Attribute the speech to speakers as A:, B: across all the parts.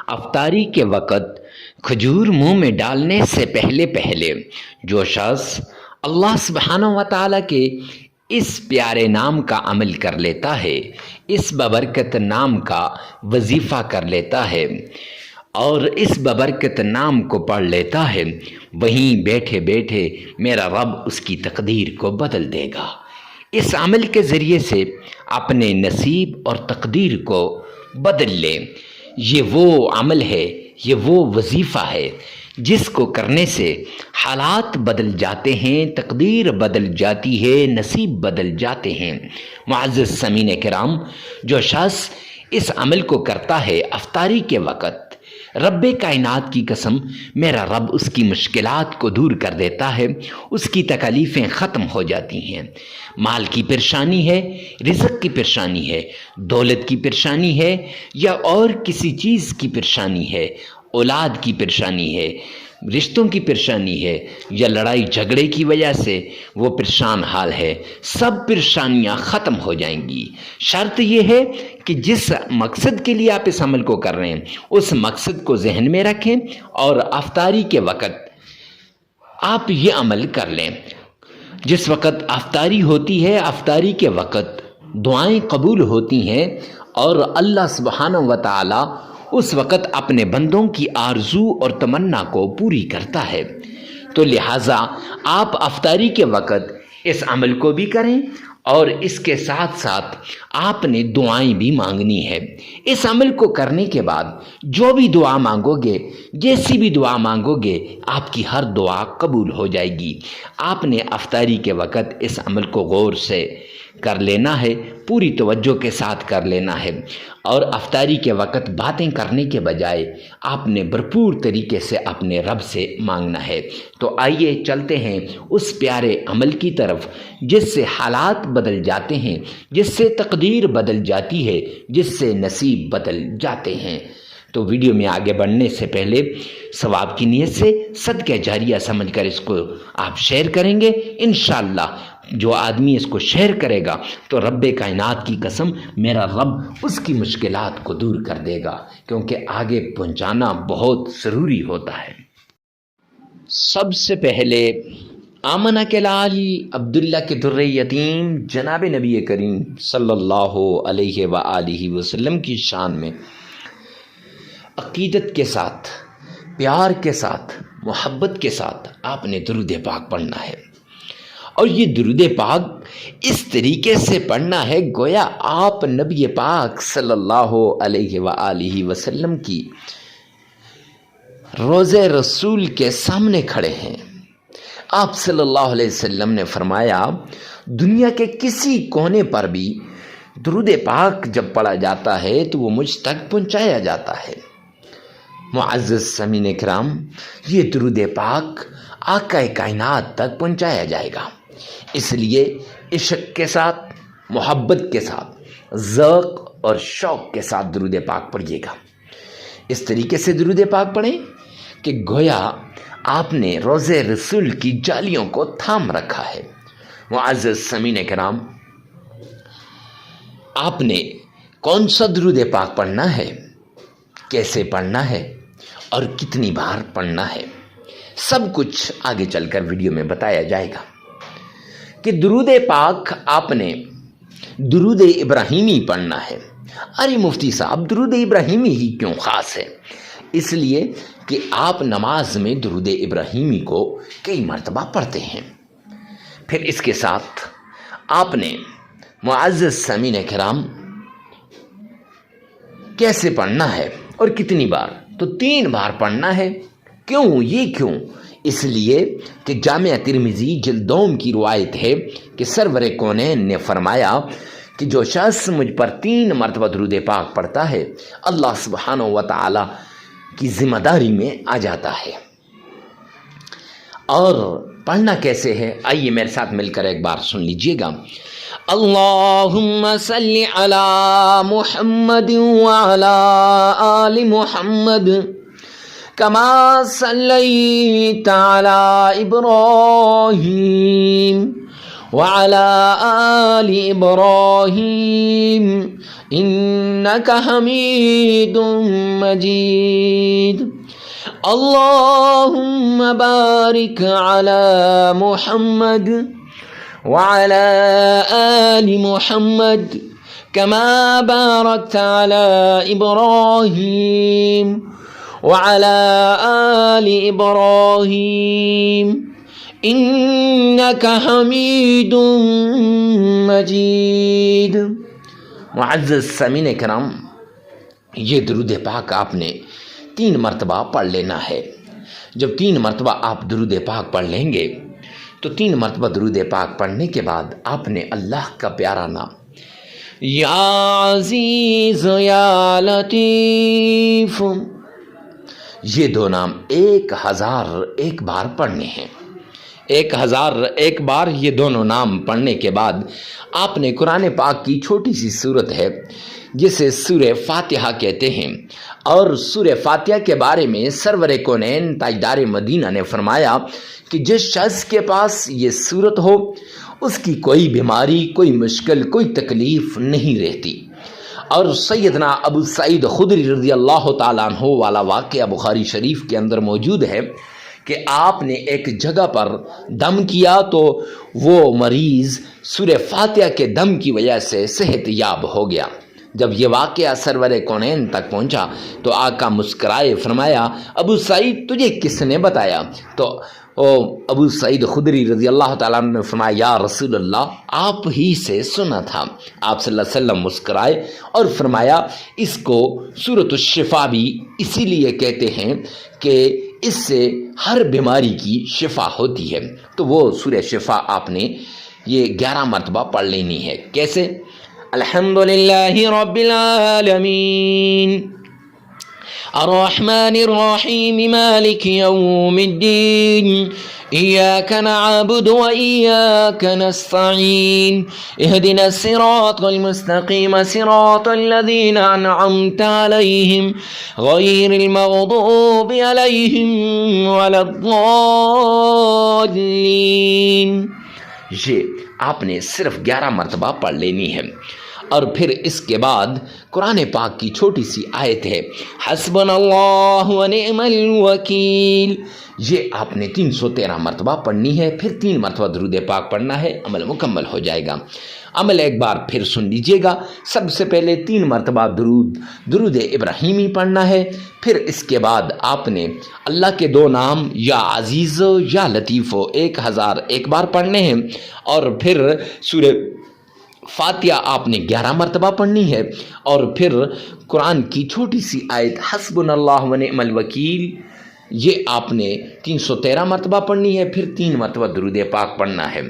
A: افطاری کے وقت کھجور منہ میں ڈالنے سے پہلے پہلے جو شخص اللہ سبحانہ و تعالیٰ کے اس پیارے نام کا عمل کر لیتا ہے، اس ببرکت نام کا وظیفہ کر لیتا ہے اور اس ببرکت نام کو پڑھ لیتا ہے، وہیں بیٹھے بیٹھے میرا رب اس کی تقدیر کو بدل دے گا۔ اس عمل کے ذریعے سے اپنے نصیب اور تقدیر کو بدل لیں۔ یہ وہ عمل ہے، یہ وہ وظیفہ ہے جس کو کرنے سے حالات بدل جاتے ہیں، تقدیر بدل جاتی ہے، نصیب بدل جاتے ہیں۔ معزز سامعین کرام، جو شخص اس عمل کو کرتا ہے افطاری کے وقت، رب کائنات کی قسم میرا رب اس کی مشکلات کو دور کر دیتا ہے، اس کی تکالیفیں ختم ہو جاتی ہیں۔ مال کی پریشانی ہے، رزق کی پریشانی ہے، دولت کی پریشانی ہے، یا اور کسی چیز کی پریشانی ہے، اولاد کی پریشانی ہے، رشتوں کی پریشانی ہے، یا لڑائی جھگڑے کی وجہ سے وہ پریشان حال ہے، سب پریشانیاں ختم ہو جائیں گی۔ شرط یہ ہے کہ جس مقصد کے لیے آپ اس عمل کو کر رہے ہیں اس مقصد کو ذہن میں رکھیں اور افطاری کے وقت آپ یہ عمل کر لیں۔ جس وقت افطاری ہوتی ہے، افطاری کے وقت دعائیں قبول ہوتی ہیں اور اللہ سبحانہ و تعالی اس وقت اپنے بندوں کی آرزو اور تمنا کو پوری کرتا ہے۔ تو لہٰذا آپ افطاری کے وقت اس عمل کو بھی کریں اور اس کے ساتھ ساتھ آپ نے دعائیں بھی مانگنی ہے۔ اس عمل کو کرنے کے بعد جو بھی دعا مانگو گے، جیسی بھی دعا مانگو گے، آپ کی ہر دعا قبول ہو جائے گی۔ آپ نے افطاری کے وقت اس عمل کو غور سے کر لینا ہے، پوری توجہ کے ساتھ کر لینا ہے، اور افطاری کے وقت باتیں کرنے کے بجائے آپ نے بھرپور طریقے سے اپنے رب سے مانگنا ہے۔ تو آئیے چلتے ہیں اس پیارے عمل کی طرف جس سے حالات بدل جاتے ہیں، جس سے تقدیر بدل جاتی ہے، جس سے نصیب بدل جاتے ہیں۔ تو ویڈیو میں آگے بڑھنے سے پہلے ثواب کی نیت سے صدقہ جاریہ سمجھ کر اس کو آپ شیئر کریں گے۔ انشاءاللہ جو آدمی اس کو شیئر کرے گا تو رب کائنات کی قسم میرا رب اس کی مشکلات کو دور کر دے گا، کیونکہ آگے پہنچانا بہت ضروری ہوتا ہے۔ سب سے پہلے آمنہ کے لال عبداللہ کے در یتیم جناب نبی کریم صلی اللہ علیہ وآلہ وسلم کی شان میں عقیدت کے ساتھ، پیار کے ساتھ، محبت کے ساتھ آپ نے درود پاک پڑھنا ہے، اور یہ درود پاک اس طریقے سے پڑھنا ہے گویا آپ نبی پاک صلی اللہ علیہ وآلہ وسلم کی روضہ رسول کے سامنے کھڑے ہیں۔ آپ صلی اللہ علیہ وسلم نے فرمایا دنیا کے کسی کونے پر بھی درود پاک جب پڑھا جاتا ہے تو وہ مجھ تک پہنچایا جاتا ہے۔ معزز سامعین کرام، یہ درود پاک آقا کائنات تک پہنچایا جائے گا، اس لیے عشق کے ساتھ، محبت کے ساتھ، ذوق اور شوق کے ساتھ درود پاک پڑھیے گا۔ اس طریقے سے درود پاک پڑھیں کہ گویا آپ نے روضہ رسول کی جالیوں کو تھام رکھا ہے۔ معزز سامعین کرام، آپ نے کون سا درود پاک پڑھنا ہے، کیسے پڑھنا ہے اور کتنی بار پڑھنا ہے، سب کچھ آگے چل کر ویڈیو میں بتایا جائے گا۔ کہ درود پاک آپ نے درود ابراہیمی پڑھنا ہے۔ ارے مفتی صاحب، درود ابراہیمی ہی کیوں خاص ہے؟ اس لیے کہ آپ نماز میں درود ابراہیمی کو کئی مرتبہ پڑھتے ہیں۔ پھر اس کے ساتھ آپ نے معزز سامعین کرام کیسے پڑھنا ہے اور کتنی بار؟ تو 3 بار پڑھنا ہے۔ کیوں؟ یہ کیوں؟ اس لیے کہ جامع ترمذی جلد 2 کی روایت ہے کہ سرور کونین نے فرمایا کہ جو شخص مجھ پر 3 مرتبہ درود پاک پڑھتا ہے اللہ سبحانہ و تعالی کی ذمہ داری میں آ جاتا ہے۔ اور پڑھنا کیسے ہے؟ آئیے میرے ساتھ مل کر ایک بار سن لیجئے گا۔ اللہم صلی علی محمد وعلی آل محمد کما صلیت علی ابراہیم وعلى آل إبراهيم إنك حميد مجيد اللهم بارك على محمد وعلى آل محمد كما باركت على إبراهيم وعلى آل إبراهيم إنك حميد مجيد۔ معزز سامعین کرام، یہ درود پاک آپ نے 3 مرتبہ پڑھ لینا ہے۔ جب 3 مرتبہ آپ درود پاک پڑھ لیں گے تو 3 مرتبہ درود پاک پڑھنے کے بعد آپ نے اللہ کا پیارا نام یا عزیز یا لطیف، یہ 2 نام 1001 بار پڑھنے ہیں۔ 1001 بار یہ دونوں نام پڑھنے کے بعد آپ نے قرآن پاک کی چھوٹی سی سورت ہے جسے سورہ فاتحہ کہتے ہیں، اور سورہ فاتحہ کے بارے میں سرور کونین تاجدار مدینہ نے فرمایا کہ جس شخص کے پاس یہ سورت ہو اس کی کوئی بیماری، کوئی مشکل، کوئی تکلیف نہیں رہتی۔ اور سیدنا ابو سعید خدری رضی اللہ تعالیٰ عنہ والا واقعہ بخاری شریف کے اندر موجود ہے کہ آپ نے ایک جگہ پر دم کیا تو وہ مریض سورہ فاتحہ کے دم کی وجہ سے صحت یاب ہو گیا۔ جب یہ واقعہ سرور کونین تک پہنچا تو آقا مسکرائے فرمایا، ابو سعید تجھے کس نے بتایا؟ تو ابو سعید خدری رضی اللہ تعالیٰ عنہ نے فرمایا، یا رسول اللہ آپ ہی سے سنا تھا۔ آپ صلی اللہ علیہ وسلم مسکرائے اور فرمایا، اس کو سورۃ الشفا بھی اسی لیے کہتے ہیں کہ اس سے ہر بیماری کی شفا ہوتی ہے۔ تو وہ سورہ شفا آپ نے یہ 11 مرتبہ پڑھ لینی ہے۔ کیسے؟ الحمدللہ رب العالمین الرحمن الرحیم مالک یوم الدین إياك نعبد وإياك نستعين اهدنا الصراط المستقيم صراط الذين أنعمت عليهم غير المغضوب عليهم ولا الضالين۔ یہ آپ نے صرف 11 مرتبہ پڑھ لینی ہے، اور پھر اس کے بعد قرآن پاک کی چھوٹی سی آیت ہے حسبنا اللہ ونعم الوکیل، یہ آپ نے 313 مرتبہ پڑھنی ہے۔ پھر 3 مرتبہ درود پاک پڑھنا ہے، عمل مکمل ہو جائے گا۔ عمل ایک بار پھر سن لیجئے گا۔ سب سے پہلے 3 مرتبہ درود ابراہیمی پڑھنا ہے، پھر اس کے بعد آپ نے اللہ کے 2 نام یا عزیز یا لطیف 1001 بار پڑھنے ہیں، اور پھر سورہ فاتحہ آپ نے 11 مرتبہ پڑھنی ہے، اور پھر قرآن کی چھوٹی سی آیت حسبنا اللہ ونعم الوکیل یہ آپ نے 313 مرتبہ پڑھنی ہے، پھر 3 مرتبہ درود پاک پڑھنا ہے۔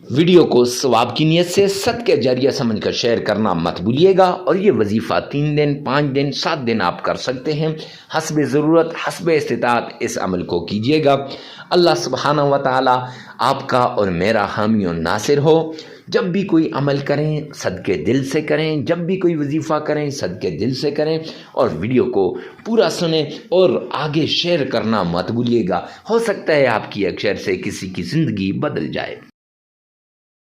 A: ویڈیو کو ثواب کی نیت سے صدقہ جاریہ سمجھ کر شیئر کرنا مت بھولیے گا، اور یہ وظیفہ 3 دن، 5 دن، 7 دن آپ کر سکتے ہیں، حسب ضرورت، حسب استطاعت اس عمل کو کیجیے گا۔ اللہ سبحانہ و تعالی آپ کا اور میرا حامی و ناصر ہو۔ جب بھی کوئی عمل کریں صدقے دل سے کریں، جب بھی کوئی وظیفہ کریں صدقے دل سے کریں، اور ویڈیو کو پورا سنیں اور آگے شیئر کرنا مت بھولیے گا۔ ہو سکتا ہے آپ کی ایک شیئر سے کسی کی زندگی بدل جائے۔